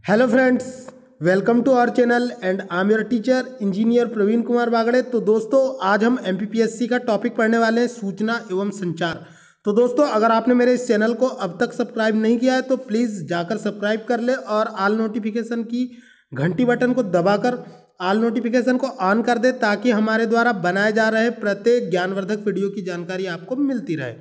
Hello friends, welcome to our channel and I am your teacher engineer Praveen Kumar Bagde. तो दोस्तों, आज हम एमपीपीएससी का टॉपिक पढ़ने वाले हैं, सूचना एवं संचार। तो दोस्तों, अगर आपने मेरे इस चैनल को अब तक सब्सक्राइब नहीं किया है तो प्लीज़ जाकर सब्सक्राइब कर ले और ऑल नोटिफिकेशन की घंटी बटन को दबाकर ऑल नोटिफिकेशन को ऑन कर दे, ताकि हमारे द्वारा बनाए जा रहे प्रत्येक ज्ञानवर्धक वीडियो की जानकारी आपको मिलती रहे।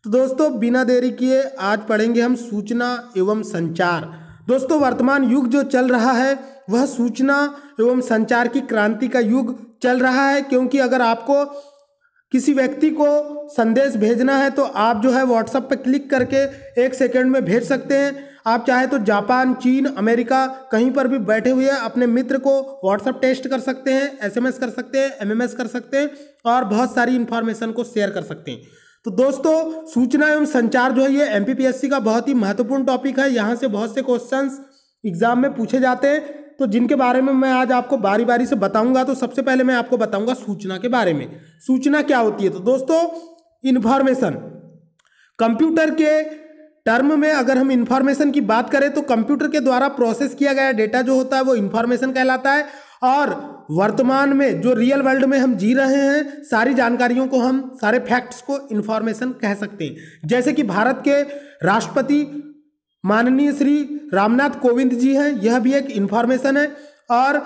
तो दोस्तों, बिना देरी किए आज पढ़ेंगे हम सूचना एवं संचार। दोस्तों, वर्तमान युग जो चल रहा है वह सूचना एवं संचार की क्रांति का युग चल रहा है, क्योंकि अगर आपको किसी व्यक्ति को संदेश भेजना है तो आप जो है व्हाट्सएप पर क्लिक करके 1 सेकंड में भेज सकते हैं। आप चाहे तो जापान, चीन, अमेरिका कहीं पर भी बैठे हुए अपने मित्र को व्हाट्सएप टेक्स्ट कर सकते हैं, एसएमएस कर सकते हैं, एमएमएस कर सकते हैं और बहुत सारी इंफॉर्मेशन को शेयर कर सकते हैं। तो दोस्तों, सूचना एवं संचार जो है ये एमपीपीएससी का बहुत ही महत्वपूर्ण टॉपिक है। यहाँ से बहुत से क्वेश्चंस एग्जाम में पूछे जाते हैं, तो जिनके बारे में मैं आज आपको बारी बारी से बताऊंगा। तो सबसे पहले मैं आपको बताऊंगा सूचना के बारे में। सूचना क्या होती है? तो दोस्तों, इंफॉर्मेशन, कंप्यूटर के टर्म में अगर हम इंफॉर्मेशन की बात करें तो कंप्यूटर के द्वारा प्रोसेस किया गया डेटा जो होता है वो इंफॉर्मेशन कहलाता है। और वर्तमान में जो रियल वर्ल्ड में हम जी रहे हैं, सारी जानकारियों को हम, सारे फैक्ट्स को इंफॉर्मेशन कह सकते हैं। जैसे कि भारत के राष्ट्रपति माननीय श्री रामनाथ कोविंद जी हैं, यह भी एक इंफॉर्मेशन है। और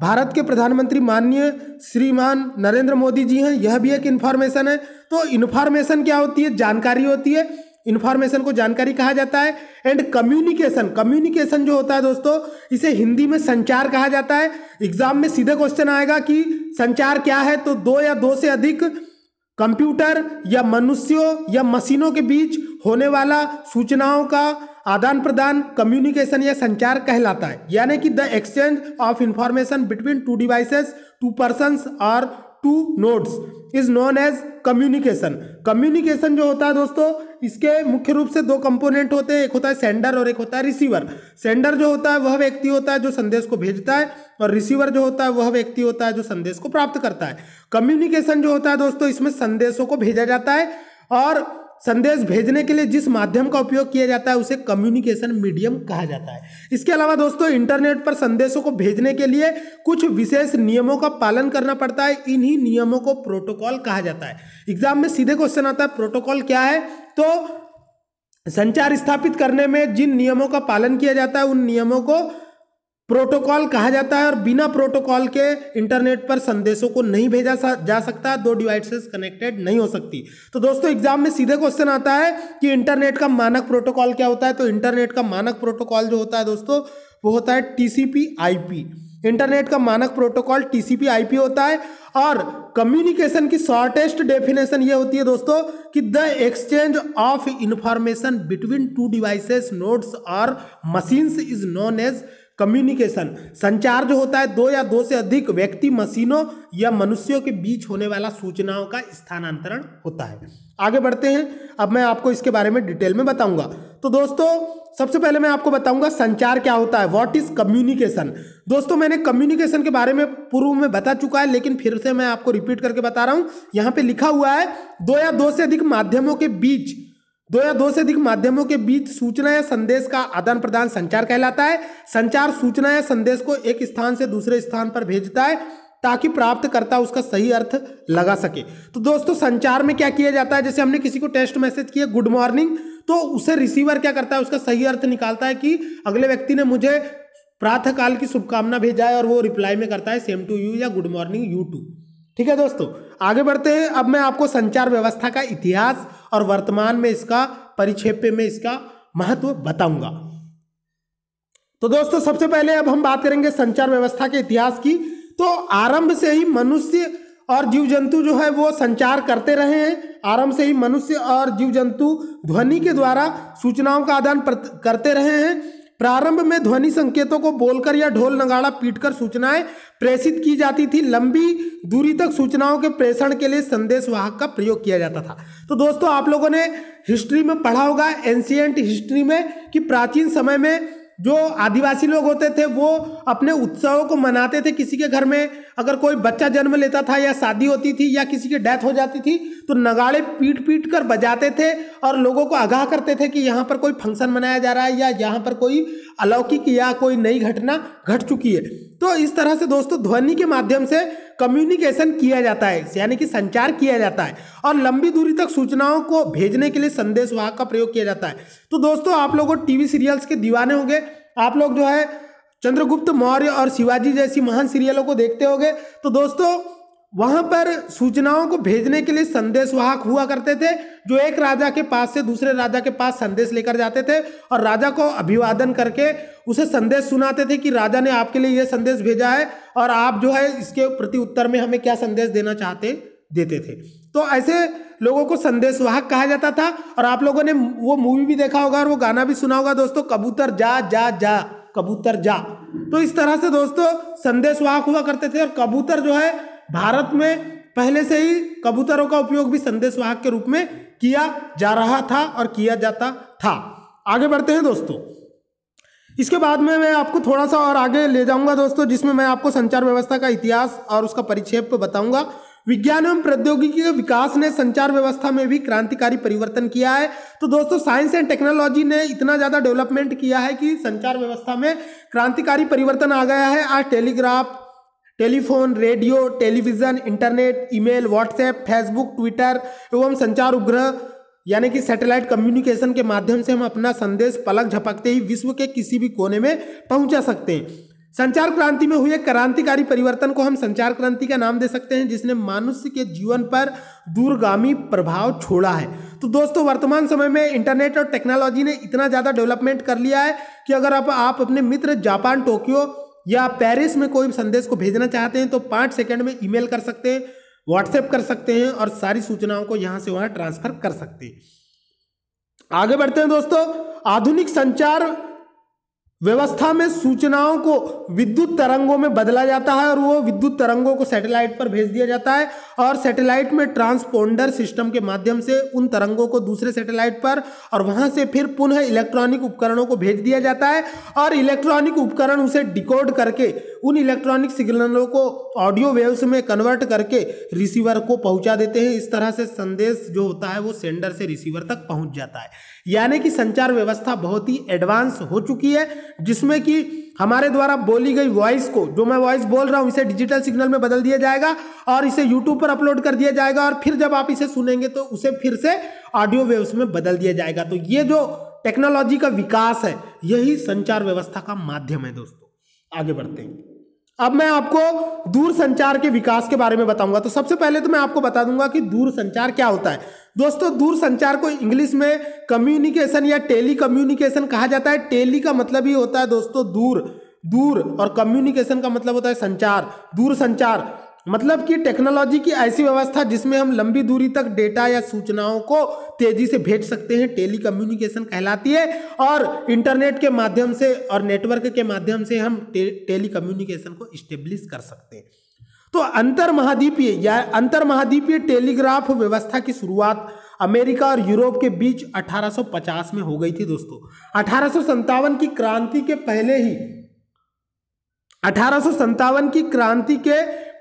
भारत के प्रधानमंत्री माननीय श्रीमान नरेंद्र मोदी जी हैं, यह भी एक इंफॉर्मेशन है। तो इंफॉर्मेशन क्या होती है? जानकारी होती है। इंफॉर्मेशन को जानकारी कहा जाता है। एंड कम्युनिकेशन, कम्युनिकेशन जो होता है दोस्तों, इसे हिंदी में संचार कहा जाता है। एग्जाम में सीधे क्वेश्चन आएगा कि संचार क्या है, तो 2 या 2 से अधिक कंप्यूटर या मनुष्यों या मशीनों के बीच होने वाला सूचनाओं का आदान प्रदान कम्युनिकेशन या संचार कहलाता है। यानी कि the exchange of information between 2 devices, 2 persons और 2 nodes is known as communication. Communication जो होता है दोस्तों, इसके मुख्य रूप से 2 कंपोनेंट होते हैं, एक होता है सेंडर और एक होता है रिसीवर। सेंडर जो होता है वह व्यक्ति होता है जो संदेश को भेजता है, और रिसीवर जो होता है वह व्यक्ति होता है जो संदेश को प्राप्त करता है। कम्युनिकेशन जो होता है दोस्तों, इसमें संदेशों को भेजा जाता है, और संदेश भेजने के लिए जिस माध्यम का उपयोग किया जाता है उसे कम्युनिकेशन मीडियम कहा जाता है। इसके अलावा दोस्तों, इंटरनेट पर संदेशों को भेजने के लिए कुछ विशेष नियमों का पालन करना पड़ता है। इन्हीं नियमों को प्रोटोकॉल कहा जाता है। एग्जाम में सीधे क्वेश्चन आता है, प्रोटोकॉल क्या है? तो संचार स्थापित करने में जिन नियमों का पालन किया जाता है उन नियमों को प्रोटोकॉल कहा जाता है। और बिना प्रोटोकॉल के इंटरनेट पर संदेशों को नहीं भेजा जा सकता, 2 डिवाइसेस कनेक्टेड नहीं हो सकती। तो दोस्तों, एग्जाम में सीधे क्वेश्चन आता है कि इंटरनेट का मानक प्रोटोकॉल क्या होता है? तो इंटरनेट का मानक प्रोटोकॉल जो होता है दोस्तों, वो होता है TCP/IP। इंटरनेट का मानक प्रोटोकॉल TCP/IP होता है। और कम्युनिकेशन की शॉर्टेस्ट डेफिनेशन ये होती है दोस्तों कि the exchange of information between 2 devices, nodes और machines is known as communication. संचार जो होता है 2 या 2 से अधिक व्यक्ति, मशीनों या मनुष्यों के बीच होने वाला सूचनाओं का स्थानांतरण होता है। आगे बढ़ते हैं, अब मैं आपको इसके बारे में डिटेल में बताऊंगा। तो दोस्तों, सबसे पहले मैं आपको बताऊंगा संचार क्या होता है, व्हाट इज कम्युनिकेशन। दोस्तों, मैंने कम्युनिकेशन के बारे में पूर्व में बता चुका है, लेकिन फिर से मैं आपको रिपीट करके बता रहा हूं। यहां पे लिखा हुआ है 2 या 2 से अधिक माध्यमों के बीच, 2 या 2 से अधिक माध्यमों के बीच सूचना या संदेश का आदान प्रदान संचार कहलाता है। संचार सूचना या संदेश को एक स्थान से दूसरे स्थान पर भेजता है ताकि प्राप्तकर्ता उसका सही अर्थ लगा सके। तो दोस्तों, संचार में क्या किया जाता है? जैसे हमने किसी को टेक्स्ट मैसेज किया गुड मॉर्निंग, तो उसे रिसीवर क्या करता है? उसका सही अर्थ निकालता है कि अगले व्यक्ति ने मुझे प्रातः काल की शुभकामना भेजा है, और वो रिप्लाई में करता है सेम टू यू या गुड मॉर्निंग यू टू। ठीक है दोस्तों, आगे बढ़ते हैं। अब मैं आपको संचार व्यवस्था का इतिहास और वर्तमान में इसका परिक्षेप्य में इसका महत्व बताऊंगा। तो दोस्तों, सबसे पहले अब हम बात करेंगे संचार व्यवस्था के इतिहास की। तो आरंभ से ही मनुष्य और जीव जंतु जो है वो संचार करते रहे हैं। आरंभ से ही मनुष्य और जीव जंतु ध्वनि के द्वारा सूचनाओं का आदान करते रहे हैं। प्रारंभ में ध्वनि संकेतों को बोलकर या ढोल नगाड़ा पीटकर सूचनाएं प्रेषित की जाती थी। लंबी दूरी तक सूचनाओं के प्रेषण के लिए संदेशवाहक का प्रयोग किया जाता था। तो दोस्तों, आप लोगों ने हिस्ट्री में पढ़ा होगा, एंशिएंट हिस्ट्री में, कि प्राचीन समय में जो आदिवासी लोग होते थे वो अपने उत्सवों को मनाते थे। किसी के घर में अगर कोई बच्चा जन्म लेता था या शादी होती थी या किसी की डेथ हो जाती थी तो नगाड़े पीट पीट कर बजाते थे और लोगों को आगाह करते थे कि यहाँ पर कोई फंक्शन मनाया जा रहा है या यहाँ पर कोई अलौकिक या कोई नई घटना घट चुकी है। तो इस तरह से दोस्तों ध्वनि के माध्यम से कम्युनिकेशन किया जाता है, यानी कि संचार किया जाता है और लंबी दूरी तक सूचनाओं को भेजने के लिए संदेश वाहक का प्रयोग किया जाता है। तो दोस्तों आप लोगों टीवी सीरियल्स के दीवाने होंगे, आप लोग जो है चंद्रगुप्त मौर्य और शिवाजी जैसी महान सीरियलों को देखते होंगे। तो दोस्तों वहां पर सूचनाओं को भेजने के लिए संदेश वाहक हुआ करते थे जो एक राजा के पास से दूसरे राजा के पास संदेश लेकर जाते थे और राजा को अभिवादन करके उसे संदेश सुनाते थे कि राजा ने आपके लिए यह संदेश भेजा है और आप जो है इसके प्रति उत्तर में हमें क्या संदेश देना चाहते देते थे। तो ऐसे लोगों को संदेश वाहक कहा जाता था। और आप लोगों ने वो मूवी भी देखा होगा और वो गाना भी सुना होगा दोस्तों, कबूतर जा जा जा कबूतर जा। तो इस तरह से दोस्तों संदेश वाहक हुआ करते थे और कबूतर जो है भारत में पहले से ही कबूतरों का उपयोग भी संदेश वाहक के रूप में किया जा रहा था और किया जाता था। आगे बढ़ते हैं दोस्तों। इसके बाद में मैं आपको थोड़ा सा और आगे ले जाऊंगा दोस्तों, जिसमें मैं आपको संचार व्यवस्था का इतिहास और उसका परिक्षेप बताऊंगा। विज्ञान एवं प्रौद्योगिकी के विकास ने संचार व्यवस्था में भी क्रांतिकारी परिवर्तन किया है। तो दोस्तों साइंस एंड टेक्नोलॉजी ने इतना ज़्यादा डेवलपमेंट किया है कि संचार व्यवस्था में क्रांतिकारी परिवर्तन आ गया है। आज telegraph, telephone, radio, television, internet, email, WhatsApp, Facebook, Twitter एवं संचार उपग्रह यानी कि सैटेलाइट कम्युनिकेशन के माध्यम से हम अपना संदेश पलक झपकते ही विश्व के किसी भी कोने में पहुंचा सकते हैं। संचार क्रांति में हुए क्रांतिकारी परिवर्तन को हम संचार क्रांति का नाम दे सकते हैं, जिसने मनुष्य के जीवन पर दूरगामी प्रभाव छोड़ा है। तो दोस्तों वर्तमान समय में इंटरनेट और टेक्नोलॉजी ने इतना ज़्यादा डेवलपमेंट कर लिया है कि अगर आप अपने मित्र जापान, टोक्यो या पेरिस में कोई संदेश को भेजना चाहते हैं तो 5 सेकंड में ईमेल कर सकते हैं, व्हाट्सएप कर सकते हैं और सारी सूचनाओं को यहां से वहां ट्रांसफर कर सकते हैं। आगे बढ़ते हैं दोस्तों। आधुनिक संचार व्यवस्था में सूचनाओं को विद्युत तरंगों में बदला जाता है और वो विद्युत तरंगों को सैटेलाइट पर भेज दिया जाता है और सैटेलाइट में ट्रांसपोंडर सिस्टम के माध्यम से उन तरंगों को दूसरे सैटेलाइट पर और वहां से फिर पुनः इलेक्ट्रॉनिक उपकरणों को भेज दिया जाता है और इलेक्ट्रॉनिक उपकरण उसे डिकोड करके उन इलेक्ट्रॉनिक सिग्नलों को ऑडियो वेव्स में कन्वर्ट करके रिसीवर को पहुंचा देते हैं। इस तरह से संदेश जो होता है वो सेंडर से रिसीवर तक पहुंच जाता है। यानी कि संचार व्यवस्था बहुत ही एडवांस हो चुकी है, जिसमें कि हमारे द्वारा बोली गई वॉइस को, जो मैं वॉइस बोल रहा हूं, इसे डिजिटल सिग्नल में बदल दिया जाएगा और इसे यूट्यूब पर अपलोड कर दिया जाएगा और फिर जब आप इसे सुनेंगे तो उसे फिर से ऑडियो वेव्स में बदल दिया जाएगा। तो ये जो टेक्नोलॉजी का विकास है यही संचार व्यवस्था का माध्यम है दोस्तों। आगे बढ़ते हैं। अब मैं आपको दूर संचार के विकास के बारे में बताऊंगा। तो सबसे पहले तो मैं आपको बता दूंगा कि दूर संचार क्या होता है। दोस्तों दूर संचार को इंग्लिश में कम्युनिकेशन या टेली कम्युनिकेशन कहा जाता है। टेली का मतलब ही होता है दोस्तों दूर और कम्युनिकेशन का मतलब होता है संचार। दूर संचार मतलब कि टेक्नोलॉजी की ऐसी व्यवस्था जिसमें हम लंबी दूरी तक डेटा या सूचनाओं को तेजी से भेज सकते हैं, टेली कम्युनिकेशन कहलाती है। और इंटरनेट के माध्यम से और नेटवर्क के माध्यम से हम टेली कम्युनिकेशन को इस्टेब्लिश कर सकते हैं। तो अंतरमहाद्वीपीय टेलीग्राफ व्यवस्था की शुरुआत अमेरिका और यूरोप के बीच 1850 में हो गई थी दोस्तों। 1857 की क्रांति के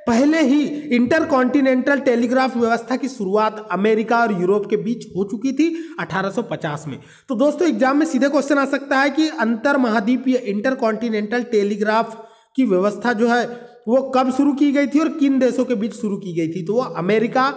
पहले ही इंटरकॉन्टिनेंटल टेलीग्राफ व्यवस्था की शुरुआत अमेरिका और यूरोप के बीच हो चुकी थी 1850 में। तो दोस्तों एग्जाम में सीधे क्वेश्चन आ सकता है कि अंतरमहाद्वीपीय इंटरकॉन्टिनेंटल टेलीग्राफ की व्यवस्था जो है वो कब शुरू की गई थी और किन देशों के बीच शुरू की गई थी। तो वो अमेरिका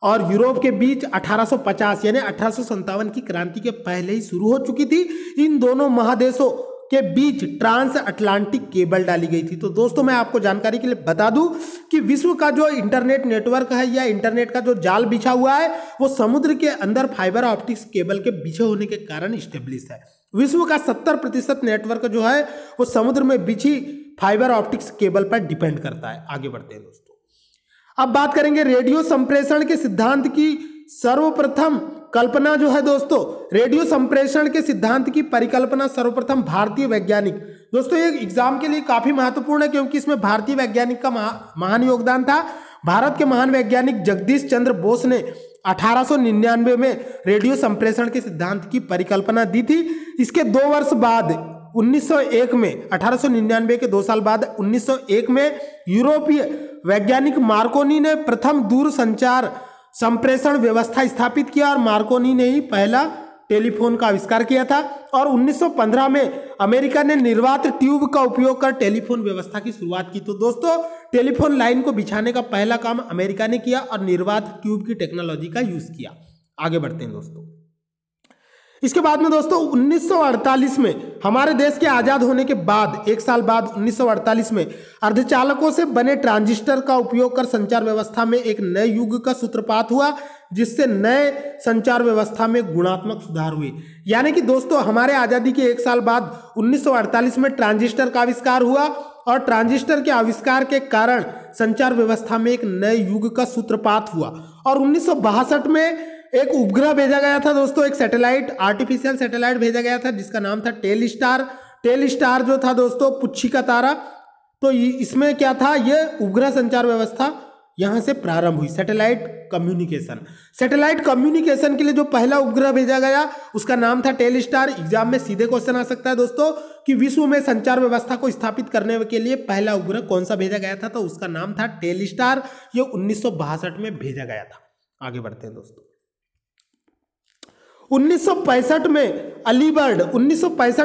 और यूरोप के बीच 1850 यानी 1857 की क्रांति के पहले ही शुरू हो चुकी थी। इन दोनों महादेशों के बीच ट्रांस अटलांटिक केबल डाली गई थी। तो दोस्तों मैं आपको जानकारी के लिए बता दूं कि विश्व का जो इंटरनेट नेटवर्क है या इंटरनेट का जो जाल बिछा हुआ है वो समुद्र के अंदर फाइबर ऑप्टिक्स केबल के बिछे होने के कारण स्टेब्लिश है। विश्व का 70% नेटवर्क जो है वो समुद्र में बिछी फाइबर ऑप्टिक्स केबल पर डिपेंड करता है। आगे बढ़ते हैं दोस्तों। अब बात करेंगे रेडियो संप्रेषण के सिद्धांत की सर्वप्रथम कल्पना जो है दोस्तों। रेडियो संप्रेषण के सिद्धांत की परिकल्पना सर्वप्रथम भारतीय वैज्ञानिक, दोस्तों ये एग्जाम के लिए काफी महत्वपूर्ण है क्योंकि इसमें भारतीय वैज्ञानिक का महान योगदान था। भारत के महान वैज्ञानिक जगदीश चंद्र बोस ने 1899 में रेडियो संप्रेषण के सिद्धांत की परिकल्पना दी थी। इसके 2 वर्ष बाद 1901 में 1899 के 2 साल बाद 1901 में यूरोपीय वैज्ञानिक मार्कोनी ने प्रथम दूर संचार संप्रेषण व्यवस्था स्थापित किया और मार्कोनी ने ही पहला टेलीफोन का आविष्कार किया था। और 1915 में अमेरिका ने निर्वात ट्यूब का उपयोग कर टेलीफोन व्यवस्था की शुरुआत की। तो दोस्तों टेलीफोन लाइन को बिछाने का पहला काम अमेरिका ने किया और निर्वात ट्यूब की टेक्नोलॉजी का यूज किया। आगे बढ़ते हैं दोस्तों। इसके बाद में दोस्तों 1948 में हमारे देश के आजाद होने के बाद 1 साल बाद 1948 में अर्धचालकों से बने ट्रांजिस्टर का उपयोग कर संचार व्यवस्था में एक नए युग का सूत्रपात हुआ, जिससे नए संचार व्यवस्था में गुणात्मक सुधार हुए। यानी कि दोस्तों हमारे आजादी के 1 साल बाद 1948 में ट्रांजिस्टर का आविष्कार हुआ और ट्रांजिस्टर के आविष्कार के कारण संचार व्यवस्था में एक नए युग का सूत्रपात हुआ। और 1962 में एक उपग्रह भेजा गया था दोस्तों, एक सैटेलाइट, आर्टिफिशियल सैटेलाइट भेजा गया था जिसका नाम था टेलस्टार। टेलस्टार जो था दोस्तों पुच्छी का तारा। तो इसमें क्या था, ये उपग्रह संचार व्यवस्था यहां से प्रारंभ हुई। सैटेलाइट कम्युनिकेशन, सैटेलाइट कम्युनिकेशन के लिए जो पहला उपग्रह भेजा गया उसका नाम था टेलस्टार। एग्जाम में सीधे क्वेश्चन आ सकता है दोस्तों कि विश्व में संचार व्यवस्था को स्थापित करने के लिए पहला उपग्रह कौन सा भेजा गया था, तो उसका नाम था टेलस्टार। ये 1962 में भेजा गया था। आगे बढ़ते हैं दोस्तों। 1965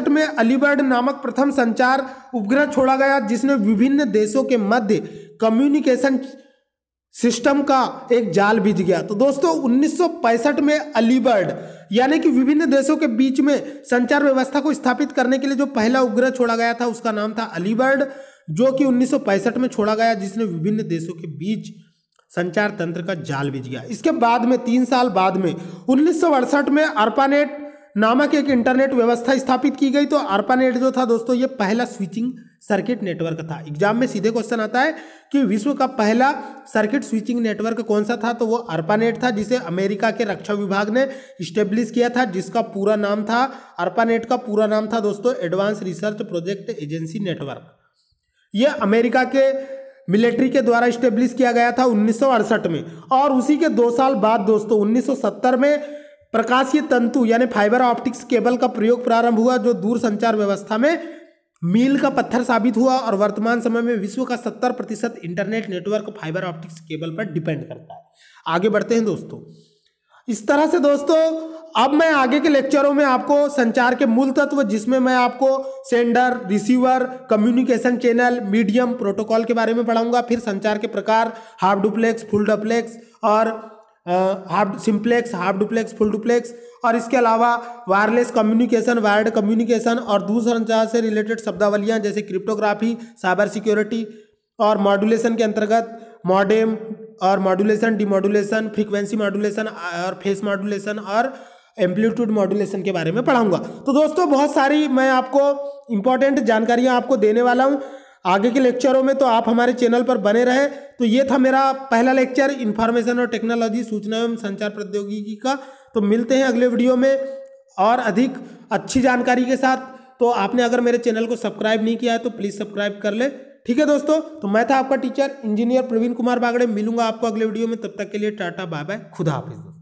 में अलीबर्ड नामक प्रथम संचार उपग्रह छोड़ा गया, जिसने विभिन्न देशों के मध्य कम्युनिकेशन सिस्टम का एक जाल बिछ गया। तो दोस्तों 1965 में अलीबर्ड यानी कि विभिन्न देशों के बीच में संचार व्यवस्था को स्थापित करने के लिए जो पहला उपग्रह छोड़ा गया था उसका नाम था अलीबर्ड, जो कि 1965 में छोड़ा गया, जिसने विभिन्न देशों के बीच संचार तंत्र का जाल बिछ गया। इसके बाद में 3 साल बाद में 1968 में ARPANET नामक एक इंटरनेट व्यवस्था स्थापित की गई। तो ARPANET जो था दोस्तों ये पहला स्विचिंग सर्किट नेटवर्क था। एग्जाम में सीधे क्वेश्चन आता है कि विश्व का पहला सर्किट स्विचिंग नेटवर्क कौन सा था, तो वो ARPANET था, जिसे अमेरिका के रक्षा विभाग ने स्टेब्लिश किया था, जिसका पूरा नाम था, ARPANET का पूरा नाम था दोस्तों advance research project agency network. ये अमेरिका के मिलिट्री के द्वारा स्टेब्लिश किया गया था 1968 में। और उसी के 2 साल बाद दोस्तों 1970 में प्रकाशीय तंतु यानी फाइबर ऑप्टिक्स केबल का प्रयोग प्रारंभ हुआ, जो दूर संचार व्यवस्था में मील का पत्थर साबित हुआ। और वर्तमान समय में विश्व का 70% internet network fibre optics cable पर डिपेंड करता है। आगे बढ़ते हैं दोस्तों। इस तरह से दोस्तों अब मैं आगे के लेक्चरों में आपको संचार के मूल तत्व, जिसमें मैं आपको sender, receiver, communication channel, medium, protocol के बारे में पढ़ाऊंगा। फिर संचार के प्रकार, हाफ डुप्लेक्स, फुल डुप्लेक्स और half simplex, half duplex, full duplex, और इसके अलावा वायरलेस कम्युनिकेशन, वायर्ड कम्युनिकेशन और दूरसंचार से रिलेटेड शब्दावलियां जैसे क्रिप्टोग्राफी, साइबर सिक्योरिटी और मॉड्यूलेशन के अंतर्गत मॉडेम और मॉड्यूलेशन, डिमॉड्यूलेशन, फ्रीक्वेंसी मॉड्यूलेशन और फेस मॉड्यूलेशन और एम्पलीट्यूड मॉड्यूलेशन के बारे में पढ़ाऊंगा। तो दोस्तों बहुत सारी मैं आपको इंपॉर्टेंट जानकारियां आपको देने वाला हूं आगे के लेक्चरों में, तो आप हमारे चैनल पर बने रहें। तो ये था मेरा पहला लेक्चर इंफॉर्मेशन और टेक्नोलॉजी, सूचना एवं संचार प्रौद्योगिकी का। तो मिलते हैं अगले वीडियो में और अधिक अच्छी जानकारी के साथ। तो आपने अगर मेरे चैनल को सब्सक्राइब नहीं किया है तो प्लीज़ सब्सक्राइब कर ले। ठीक है दोस्तों, तो मैं था आपका टीचर इंजीनियर प्रवीण कुमार बागड़े। मिलूंगा आपको अगले वीडियो में, तब तक के लिए टाटा बाय बाय, खुदा हाफिज।